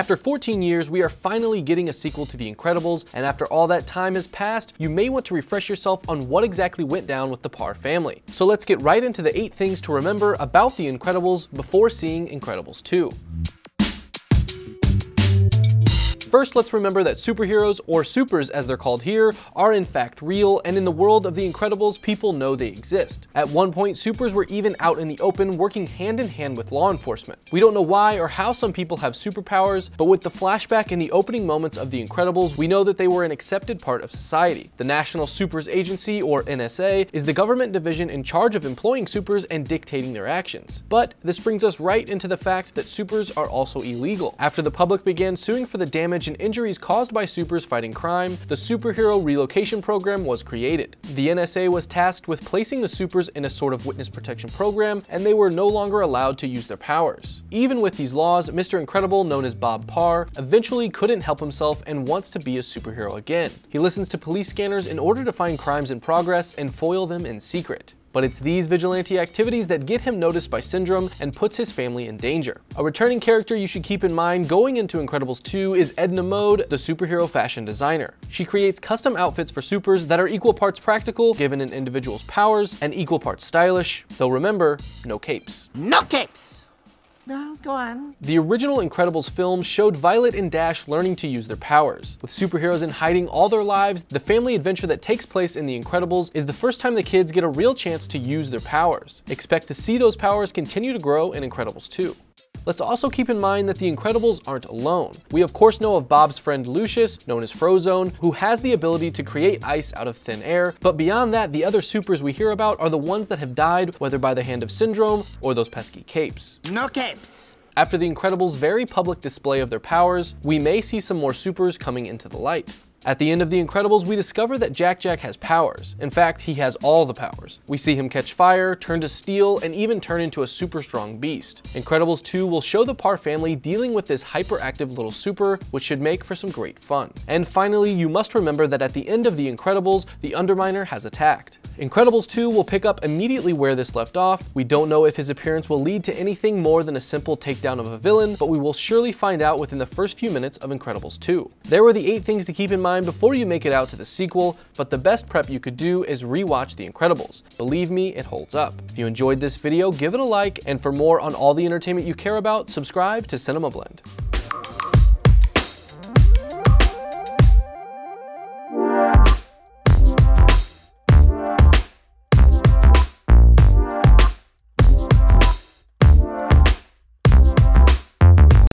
After 14 years, we are finally getting a sequel to The Incredibles, and after all that time has passed, you may want to refresh yourself on what exactly went down with the Parr family. So let's get right into the 8 things to remember about The Incredibles before seeing Incredibles 2. First, let's remember that superheroes, or supers as they're called here, are in fact real, and in the world of The Incredibles, people know they exist. At one point, supers were even out in the open working hand in hand with law enforcement. We don't know why or how some people have superpowers, but with the flashback in the opening moments of The Incredibles, we know that they were an accepted part of society. The National Supers Agency, or NSA, is the government division in charge of employing supers and dictating their actions. But this brings us right into the fact that supers are also illegal. After the public began suing for the damage and injuries caused by supers fighting crime, the Superhero Relocation Program was created. The NSA was tasked with placing the supers in a sort of witness protection program, and they were no longer allowed to use their powers. Even with these laws, Mr. Incredible, known as Bob Parr, eventually couldn't help himself and wants to be a superhero again. He listens to police scanners in order to find crimes in progress and foil them in secret. But it's these vigilante activities that get him noticed by Syndrome and puts his family in danger. A returning character you should keep in mind going into Incredibles 2 is EDNA Mode, the superhero fashion designer. She creates custom outfits for supers that are equal parts practical, given an individual's powers, and equal parts stylish, though remember, no capes. No capes! No, go on. The original Incredibles film showed Violet and Dash learning to use their powers. With superheroes in hiding all their lives, the family adventure that takes place in The Incredibles is the first time the kids get a real chance to use their powers. Expect to see those powers continue to grow in Incredibles 2. Let's also keep in mind that the Incredibles aren't alone. We of course know of Bob's friend Lucius, known as Frozone, who has the ability to create ice out of thin air, but beyond that, the other supers we hear about are the ones that have died, whether by the hand of Syndrome or those pesky capes. No capes! After the Incredibles' very public display of their powers, we may see some more supers coming into the light. At the end of The Incredibles, we discover that Jack Jack has powers. In fact, he has all the powers. We see him catch fire, turn to steel, and even turn into a super strong beast. Incredibles 2 will show the Parr family dealing with this hyperactive little super, which should make for some great fun. And finally, you must remember that at the end of The Incredibles, the Underminer has attacked. Incredibles 2 will pick up immediately where this left off. We don't know if his appearance will lead to anything more than a simple takedown of a villain, but we will surely find out within the first few minutes of Incredibles 2. There were the 8 things to keep in mind before you make it out to the sequel, but the best prep you could do is rewatch The Incredibles. Believe me, it holds up. If you enjoyed this video, give it a like, and for more on all the entertainment you care about, subscribe to CinemaBlend.